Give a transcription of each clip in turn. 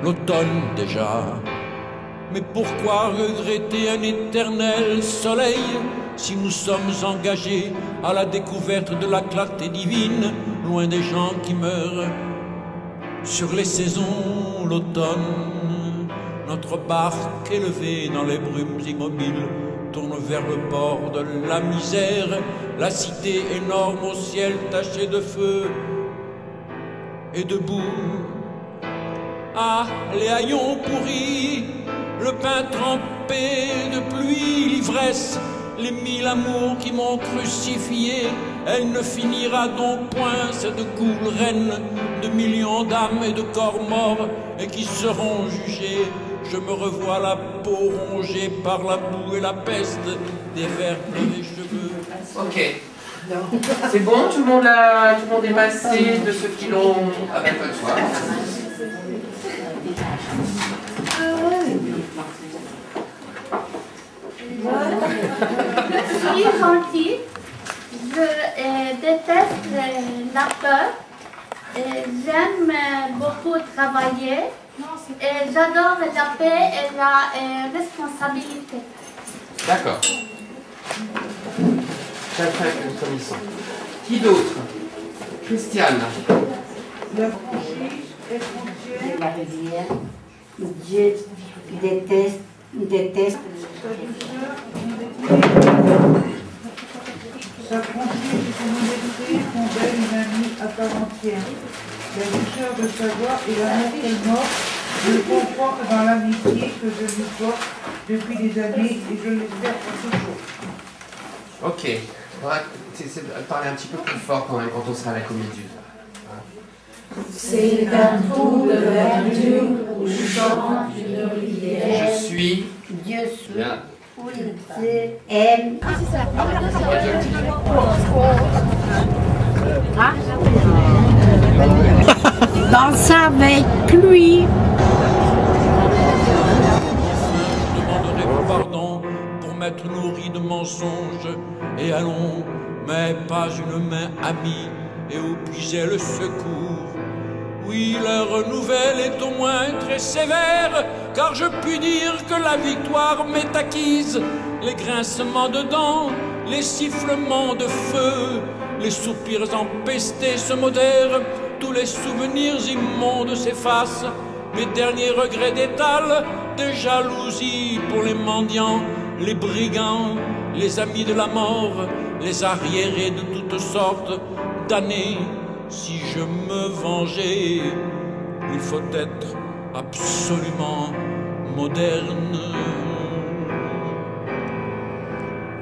l'automne déjà. Mais pourquoi regretter un éternel soleil si nous sommes engagés à la découverte de la clarté divine, loin des gens qui meurent? Sur les saisons, l'automne, notre barque élevée dans les brumes immobiles tourne vers le port de la misère, la cité énorme au ciel taché de feu et de boue. Ah, les haillons pourris, le pain trempé de pluie, l'ivresse, les 1000 amours qui m'ont crucifié. Elle ne finira donc point, cette cool reine de millions d'âmes et de corps morts et qui seront jugés. Je me revois la peau rongée par la boue et la peste des vers plein les cheveux. Ok. C'est bon, tout le monde est passé de ceux qui l'ont avec le soir. Je suis gentille, je déteste la peur, j'aime beaucoup travailler et j'adore la paix et la responsabilité. D'accord. Chacun avec une commission. Qui d'autre? Christiane. La franchise est frontière. La rivière. Dieu déteste. Sa douceur, son équilibre. Sa franchise et son honnêteté font d'elle une amie à part entière. La douceur de sa voix et l'amour qu'elle m'offre me confortent dans l'amitié que je lui porte depuis des années et je l'espère pour toujours. Ok. On va essayer de parler un petit peu plus fort quand même quand on sera à la comédie. C'est un trou de verdure où chante une rivière. Je suis. Dieu suit. Bien. Oui, Dieu aime. Danse avec lui. Je demanderai pardon pour m'être nourri de mensonges et allons, mais pas une main amie et où puiser le secours. Oui, leur nouvelle est au moins très sévère, car je puis dire que la victoire m'est acquise. Les grincements de dents, les sifflements de feu, les soupirs empestés se modèrent, tous les souvenirs immondes s'effacent. Mes derniers regrets d'étalent des jalousies pour les mendiants, les brigands, les amis de la mort, les arriérés de toutes sortes d'années. Si je me vengeais, il faut être absolument moderne.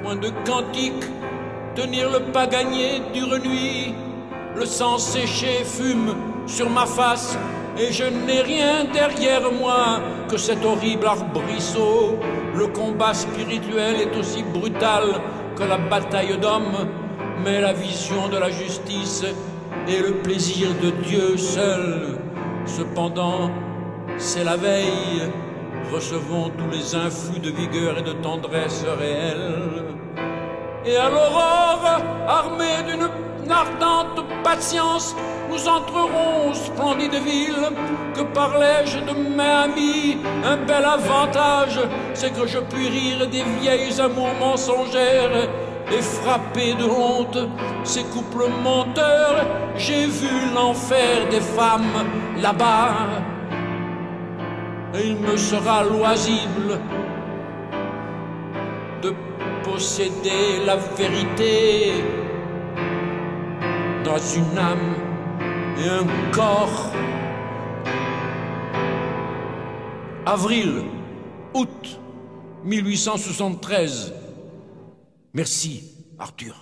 Point de cantique, tenir le pas gagné dure nuit, le sang séché fume sur ma face et je n'ai rien derrière moi que cet horrible arbrisseau. Le combat spirituel est aussi brutal que la bataille d'hommes, mais la vision de la justice et le plaisir de Dieu seul. Cependant, c'est la veille, recevons tous les influx de vigueur et de tendresse réelle. Et à l'aurore, armés d'une ardente patience, nous entrerons aux splendides villes. Que parlais-je de mes amis? Un bel avantage, c'est que je puis rire des vieilles amours mensongères et frapper de honte ces couples menteurs. J'ai vu l'enfer des femmes là-bas, et il me sera loisible de posséder la vérité dans une âme et un corps. Avril, août 1873. Merci, Arthur.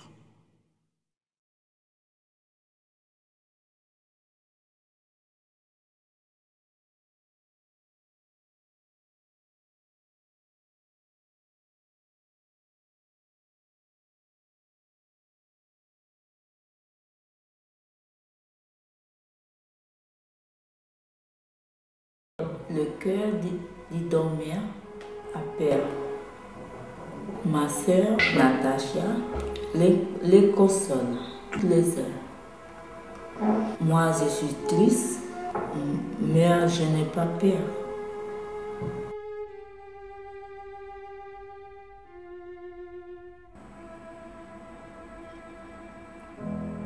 Le cœur dit dormir appelle. Ma sœur Natacha l'écho sonne toutes les heures. Moi je suis triste Mais je n'ai pas peur.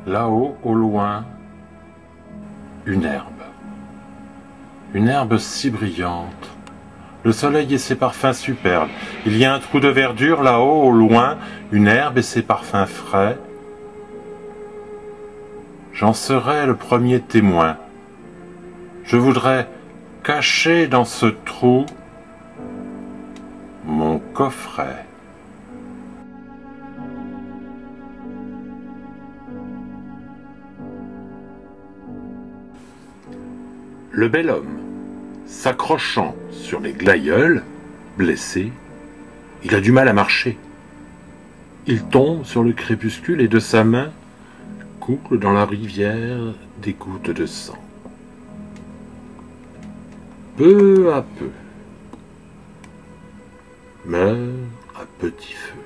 Là-haut, au loin, une herbe. Une herbe si brillante. Le soleil et ses parfums superbes. Il y a un trou de verdure là-haut, au loin, une herbe et ses parfums frais. J'en serai le premier témoin. Je voudrais cacher dans ce trou mon coffret. Le bel homme, s'accrochant sur les glaïeuls, blessé, il a du mal à marcher. Il tombe sur le crépuscule et de sa main coule dans la rivière des gouttes de sang. Peu à peu, meurt à petit feu.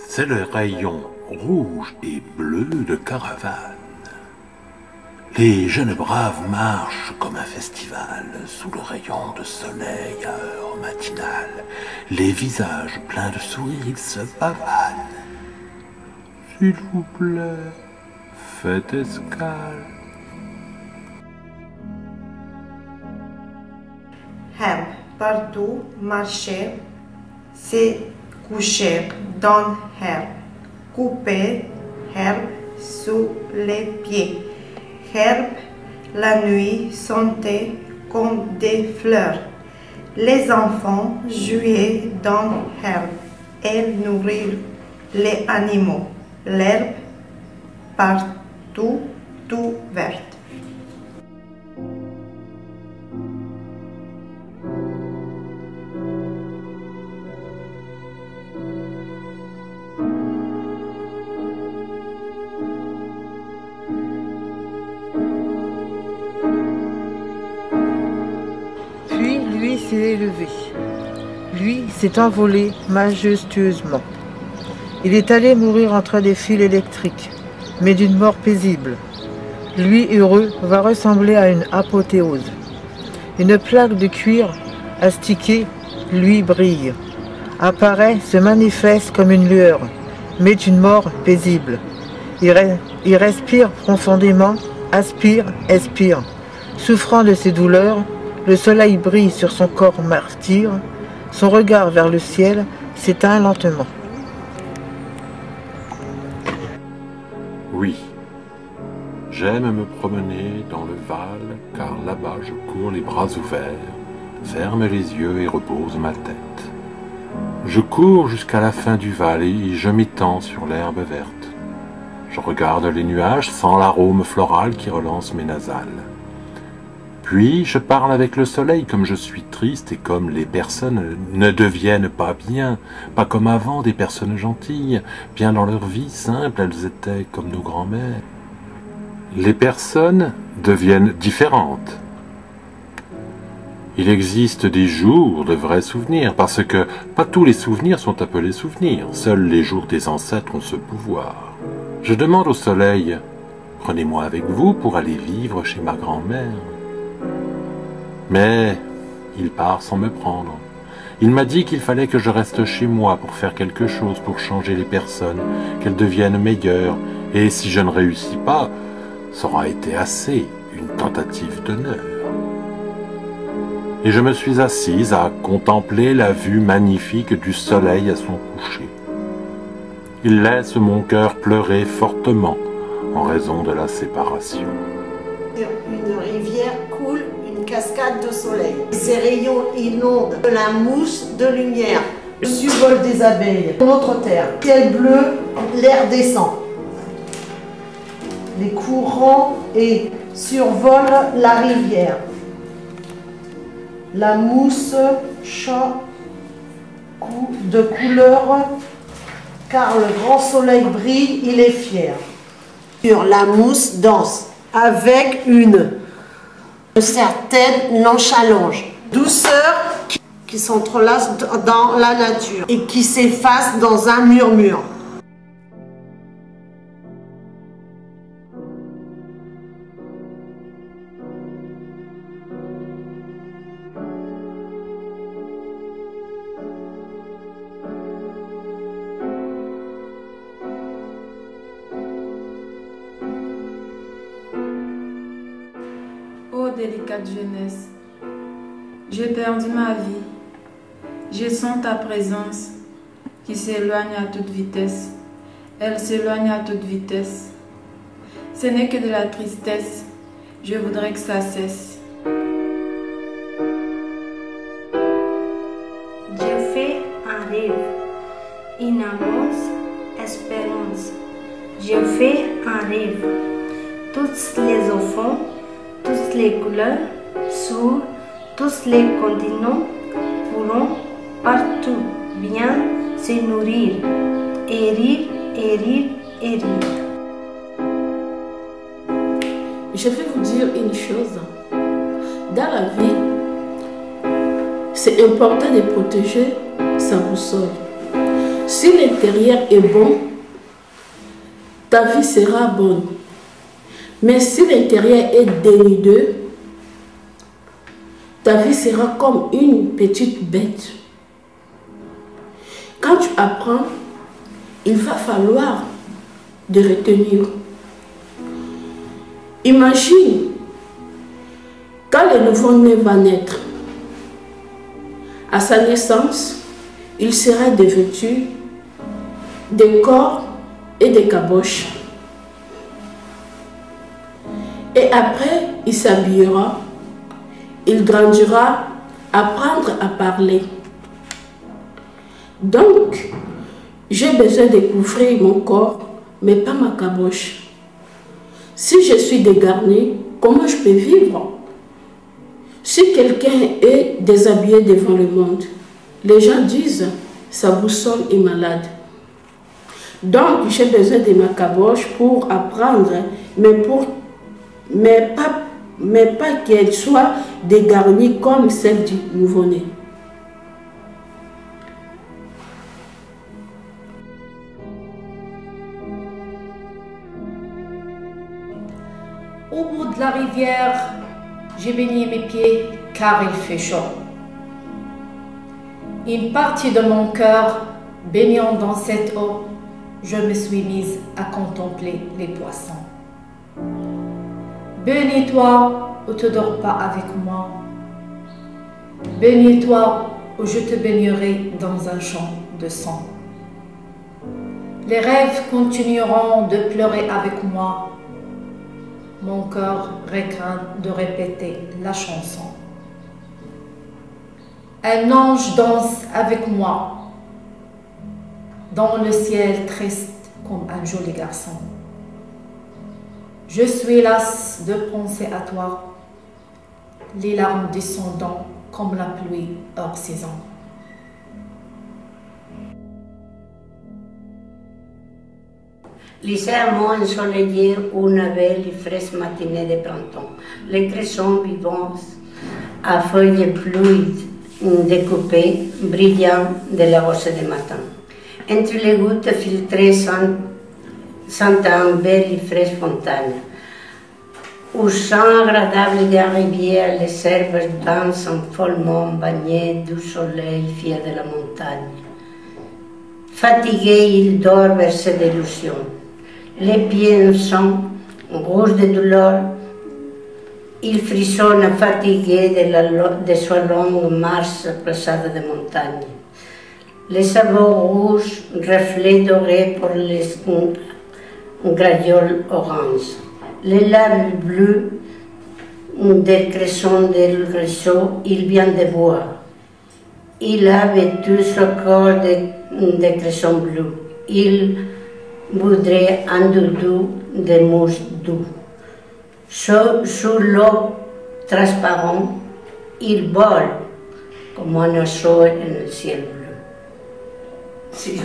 C'est le rayon rouge et bleu de caravane. Les jeunes braves marchent comme un festival sous le rayon de soleil à heure matinale. Les visages pleins de sourires, ils se pavanent. S'il vous plaît, faites escale. Herbe partout marchait, s'est couché dans herbe, coupé herbe sous les pieds. Herbe, la nuit, sentait comme des fleurs. Les enfants jouaient dans l'herbe et nourrirent les animaux. L'herbe, partout, tout verte. S'est élevé. Lui s'est envolé majestueusement. Il est allé mourir entre des fils électriques, mais d'une mort paisible. Lui, heureux, va ressembler à une apothéose. Une plaque de cuir astiquée, lui, brille. Apparaît, se manifeste comme une lueur, mais une mort paisible. Il respire profondément, aspire, expire. Souffrant de ses douleurs, le soleil brille sur son corps martyr, son regard vers le ciel s'éteint lentement. Oui, j'aime me promener dans le Val, car là-bas je cours les bras ouverts, ferme les yeux et repose ma tête. Je cours jusqu'à la fin du Val et je m'étends sur l'herbe verte. Je regarde les nuages sans l'arôme floral qui relance mes nasales. Puis je parle avec le soleil comme je suis triste et comme les personnes ne deviennent pas bien, pas comme avant des personnes gentilles, bien dans leur vie simple, elles étaient comme nos grands-mères. Les personnes deviennent différentes. Il existe des jours de vrais souvenirs, parce que pas tous les souvenirs sont appelés souvenirs, seuls les jours des ancêtres ont ce pouvoir. Je demande au soleil, prenez-moi avec vous pour aller vivre chez ma grand-mère. Mais il part sans me prendre. Il m'a dit qu'il fallait que je reste chez moi pour faire quelque chose, pour changer les personnes, qu'elles deviennent meilleures. Et si je ne réussis pas, ça aura été assez, une tentative d'honneur. Et je me suis assise à contempler la vue magnifique du soleil à son coucher. Il laisse mon cœur pleurer fortement en raison de la séparation. Une rivière coule une cascade de soleil. Ces rayons inondent de la mousse de lumière. Le survol des abeilles, notre terre. Ciel bleu, l'air descend. Les courants et survolent la rivière. La mousse change de couleur car le grand soleil brille, il est fier. Sur la mousse danse avec une certaine nonchalance, douceur qui s'entrelace dans la nature et qui s'efface dans un murmure. délicate jeunesse. J'ai perdu ma vie. Je sens ta présence qui s'éloigne à toute vitesse. Elle s'éloigne à toute vitesse. Ce n'est que de la tristesse. Je voudrais que ça cesse. J'ai fait un rêve, une immense espérance. J'ai fait un rêve. Tous les enfants, toutes les couleurs, sur tous les continents pourront partout bien se nourrir et rire et rire et rire. Je vais vous dire une chose. Dans la vie, c'est important de protéger sa boussole. Si l'intérieur est bon, ta vie sera bonne. Mais si l'intérieur est dénudé, ta vie sera comme une petite bête. Quand tu apprends, il va falloir de retenir. Imagine, quand le nouveau-né va naître, à sa naissance, il sera dévêtu de corps et de caboches. Et après, il s'habillera, il grandira, apprendre à parler. Donc, j'ai besoin de couvrir mon corps, mais pas ma caboche. Si je suis dégarnie, comment je peux vivre? Si quelqu'un est déshabillé devant le monde, les gens disent sa boussole est malade. Donc, j'ai besoin de ma caboche pour apprendre, mais pas qu'elle soit dégarnie comme celle du nouveau-né. Au bout de la rivière, j'ai baigné mes pieds car il fait chaud. Une partie de mon cœur, baignant dans cette eau, je me suis mise à contempler les poissons. Bénis-toi ou te dors pas avec moi. Bénis-toi ou je te baignerai dans un champ de sang. Les rêves continueront de pleurer avec moi. Mon cœur craint de répéter la chanson. Un ange danse avec moi dans le ciel triste comme un joli garçon. Je suis lasse de penser à toi, les larmes descendant comme la pluie hors saison. Légèrement ensoleillé, une belle et fraîche matinée de printemps. Les cressons vivants à feuilles fluides découpées, brillants de la rose de matin. Entre les gouttes filtrées s'entend une belle et fraîche fontaine. Au chant agréable de la rivière, les herbes dansent follement baignées du soleil fier de la montagne. Fatigué, il dort versé d'illusions. Les pieds sont rouges de douleur. Il frissonne fatigué de sa longue marche pressade de montagne. Les sabots rouges, reflets dorés pour les gravioles oranges. Les lames bleus des cressons del ruisseau, il vient de boire. Il a vêtu son corps de cressons bleus. Il voudrait un doudou de mousse doux. Sous l'eau transparente, il vole comme un oiseau dans le ciel bleu. Si.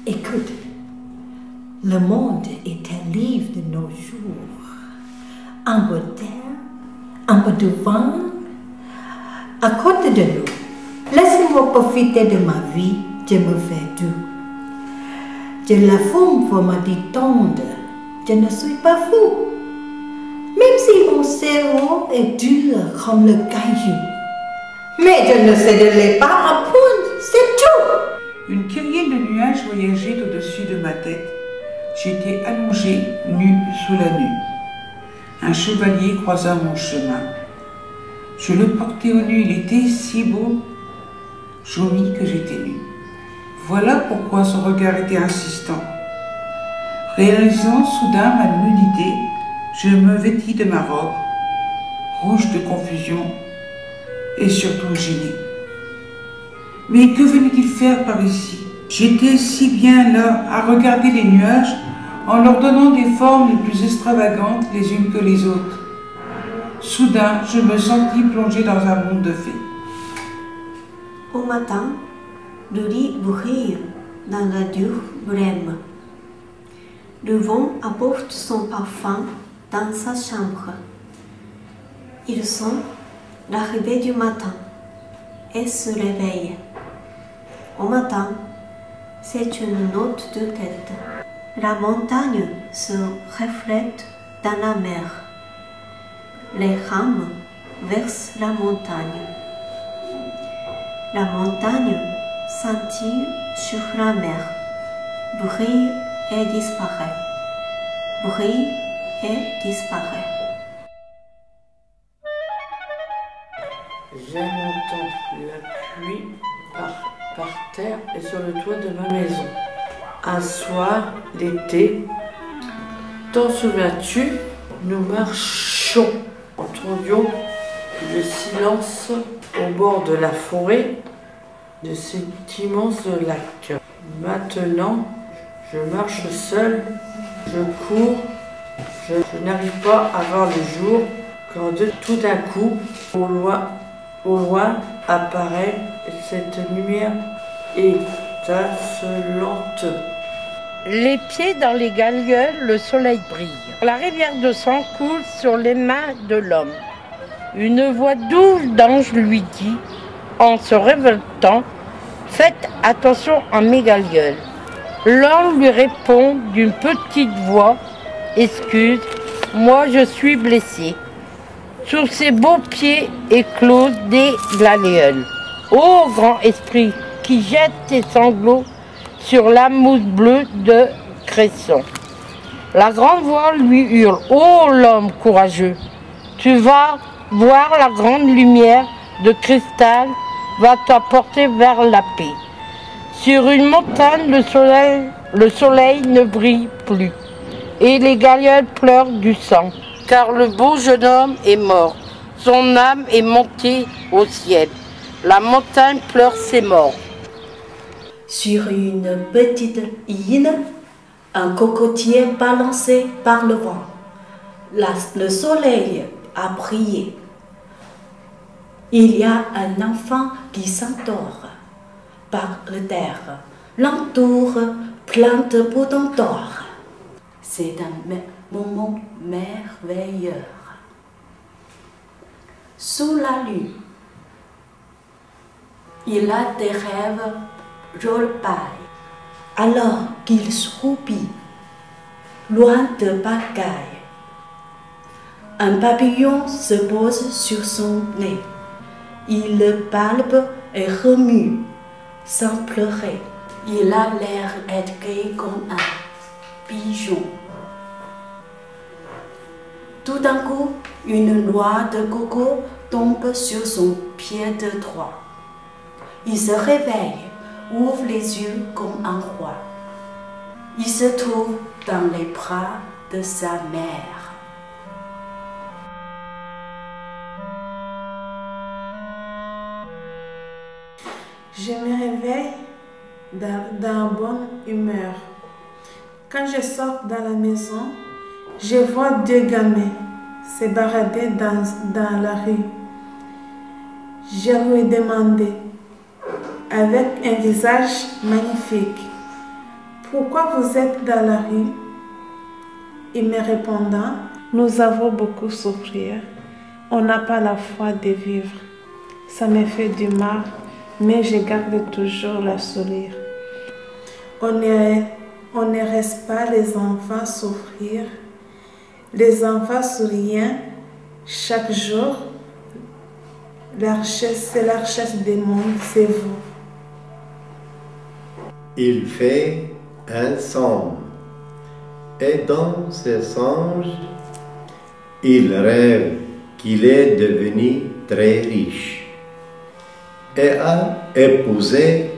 Écoute, le monde est un livre de nos jours. Un peu d'air, un peu de vent, à côté de nous. Laissez-moi profiter de ma vie, je me fais doux. Je la fume pour me détendre, je ne suis pas fou. Même si mon cerveau est dur comme le caillou, Mais je ne céderai pas à point, c'est tout. Une kyrielle de nuages voyageait au-dessus de ma tête. J'étais allongée, nue sous la nue. Un chevalier croisa mon chemin. Je le portais au nu, il était si beau. J'omis que j'étais nue. Voilà pourquoi son regard était insistant. Réalisant soudain ma nudité, je me vêtis de ma robe, rouge de confusion et surtout gênée. Mais que venait-il faire par ici? J'étais si bien là à regarder les nuages en leur donnant des formes les plus extravagantes les unes que les autres. Soudain, je me sentis plongée dans un monde de fées. Au matin, le lit brille dans la dure brume. Le vent apporte son parfum dans sa chambre. Il sent l'arrivée du matin et se réveille. Au matin, c'est une note de tête. La montagne se reflète dans la mer. Les rames versent la montagne. La montagne scintille sur la mer, brille et disparaît. Brille et disparaît. J'aime entendre la pluie par terre et sur le toit de ma maison. Un soir d'été, t'en souviens-tu, nous marchions, entendions le silence au bord de la forêt de cet immense lac. Maintenant, je marche seul, je cours, je n'arrive pas à voir le jour quand tout d'un coup, au loin apparaît cette lumière étincelante. Les pieds dans les galioles, le soleil brille. La rivière de sang coule sur les mains de l'homme. Une voix douce d'ange lui dit, en se révoltant, « Faites attention à mes galioles. » L'homme lui répond d'une petite voix, « Excuse, moi je suis blessé. » Sous ses beaux pieds éclosent des galioles. Ô grand esprit qui jette tes sanglots sur la mousse bleue de Cresson. La grande voix lui hurle, « Ô l'homme courageux, tu vas voir la grande lumière de cristal va t'apporter vers la paix. Sur une montagne, le soleil ne brille plus, et les galioles pleurent du sang, car le beau jeune homme est mort, son âme est montée au ciel. La montagne pleure ses morts. » Sur une petite île, un cocotier balancé par le vent. Le soleil a brillé. Il y a un enfant qui s'endort par le terre, l'entoure plein de boutons d'or. C'est un moment merveilleux. Sous la lune, il a des rêves roule-paille, alors qu'il s'roupit, loin de bagaille. Un papillon se pose sur son nez. Il le palpe et remue, sans pleurer. Il a l'air d'être gai comme un pigeon. Tout d'un coup, une noix de coco tombe sur son pied droit. Il se réveille, ouvre les yeux comme un roi. Il se trouve dans les bras de sa mère. Je me réveille dans bonne humeur. Quand je sors dans la maison, je vois deux gamins se balader dans la rue. Je lui ai demandé, avec un visage magnifique, « Pourquoi vous êtes dans la rue ?» Il me répondant, « Nous avons beaucoup souffert. On n'a pas la foi de vivre. Ça me fait du mal, mais je garde toujours la sourire. On ne reste pas les enfants souffrir. Les enfants souriants, chaque jour, La richesse, c'est la richesse des mondes, c'est vous. Il fait un songe, et dans ce songe, il rêve qu'il est devenu très riche et a épousé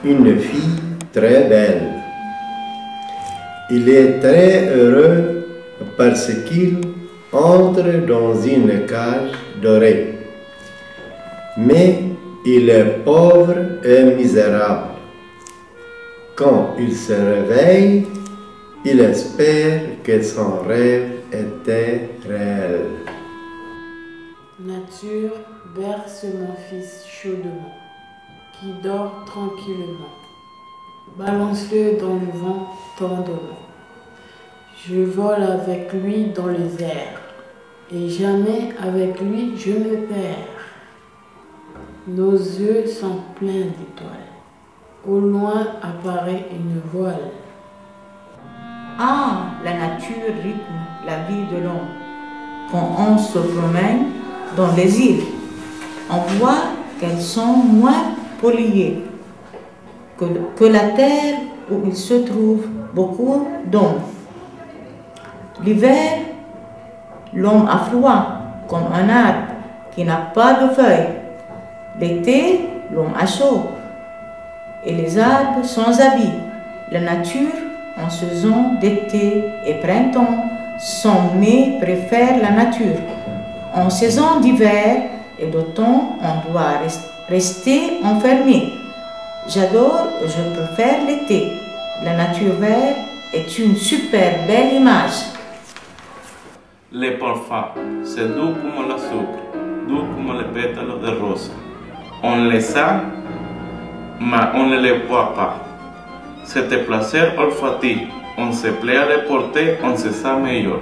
une fille très belle. Il est très heureux parce qu'il entre dans une cage dorée. Mais il est pauvre et misérable. Quand il se réveille, il espère que son rêve était réel. Nature, berce mon fils chaudement, qui dort tranquillement. Balance-le dans le vent tendrement. Je vole avec lui dans les airs, et jamais avec lui je me perds. Nos yeux sont pleins d'étoiles. Au loin apparaît une voile. Ah, la nature rythme la vie de l'homme. Quand on se promène dans les îles, on voit qu'elles sont moins polluées que la terre où il se trouve beaucoup d'hommes. L'hiver, l'homme a froid comme un arbre qui n'a pas de feuilles. L'été, l'homme a chaud et les arbres sans habits. La nature, en saison d'été et printemps, son nez préfère la nature. En saison d'hiver et d'automne, on doit rester enfermé. J'adore, je préfère l'été. La nature verte est une super belle image. Les parfums, c'est doux comme la sucre, doux comme les pétalos de rosa. On les sent, mais on ne les voit pas. C'est un plaisir olfatif. On se plaît à les porter, on se sent meilleur.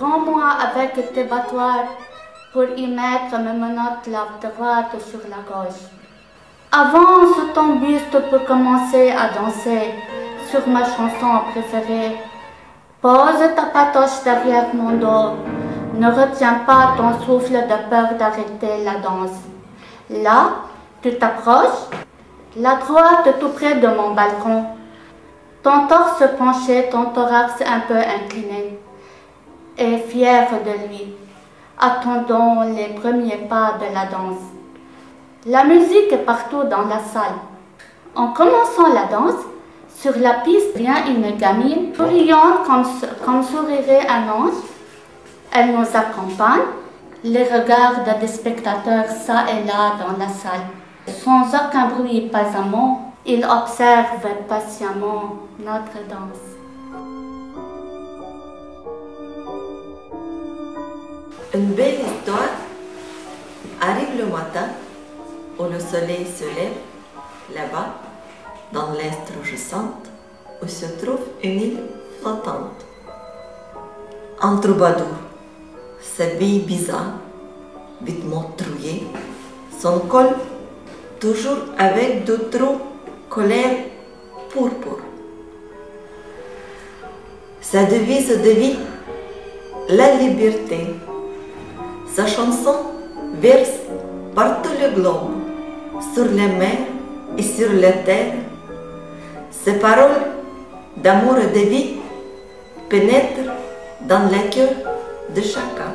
Rends-moi avec tes battoirs pour y mettre mes menottes la droite sur la gauche. Avance ton buste pour commencer à danser sur ma chanson préférée. Pose ta patoche derrière mon dos. Ne retiens pas ton souffle de peur d'arrêter la danse. Là, tu t'approches, la droite tout près de mon balcon. Ton torse penché, ton thorax un peu incliné. Et fier de lui, attendons les premiers pas de la danse. La musique est partout dans la salle. En commençant la danse, sur la piste vient une gamine souriante comme sourirait un ange. Elle nous accompagne, les regards des spectateurs ça et là dans la salle. Sans aucun bruit, pas un mot, ils observent patiemment notre danse. Une belle histoire arrive le matin où le soleil se lève là-bas, dans l'est rougeossante, où se trouve une île flottante. Un troubadour s'habille bizarre, vêtements trouillés, son col toujours avec de trous couleur pourpre. Sa devise de vie, la liberté. Sa chanson verse partout le globe, sur les mers et sur la terre. Ses paroles d'amour et de vie pénètrent dans le cœur de chacun.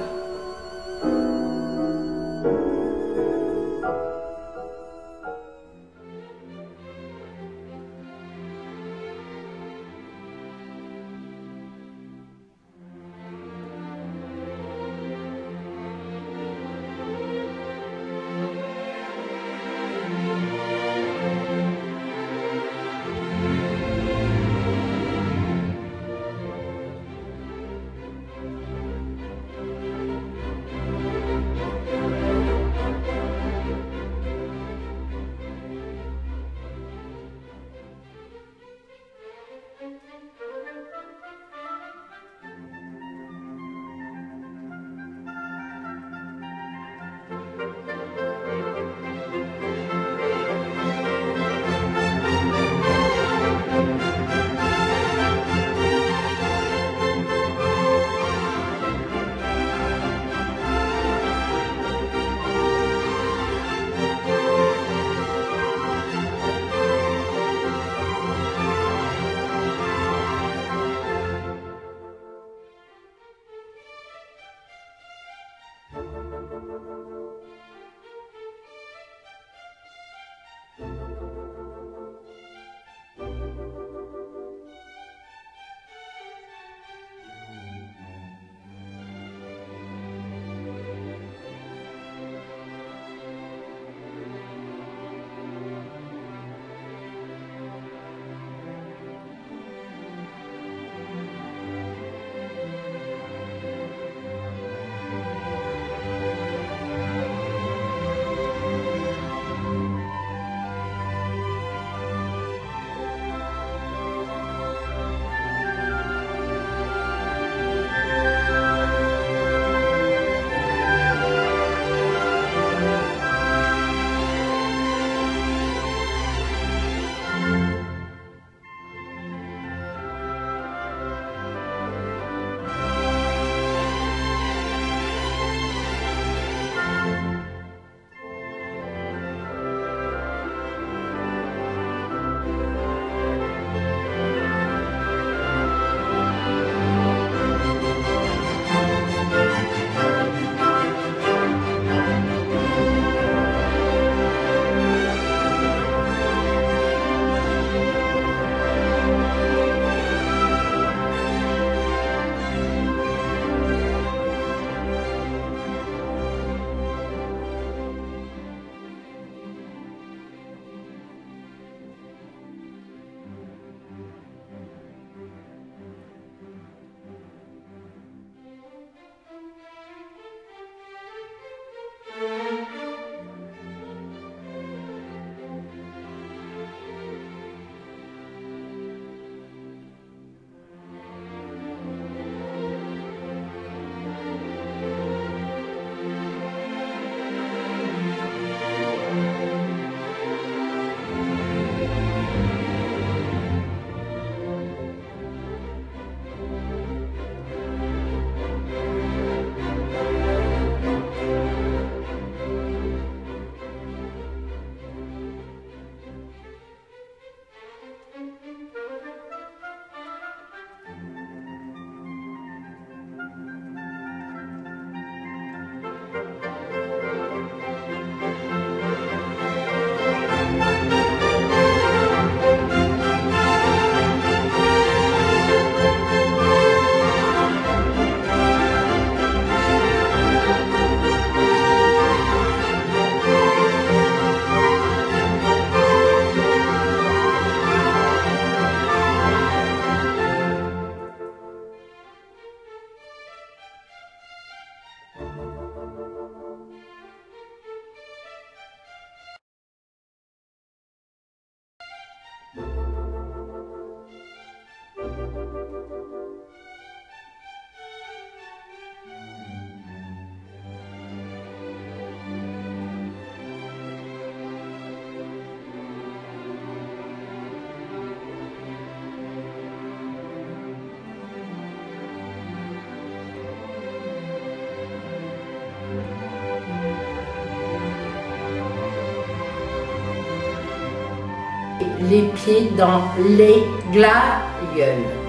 les pieds dans les glaïeuls.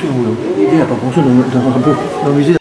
sûr, vous. Il n'y a pas grand-chose dans le musée.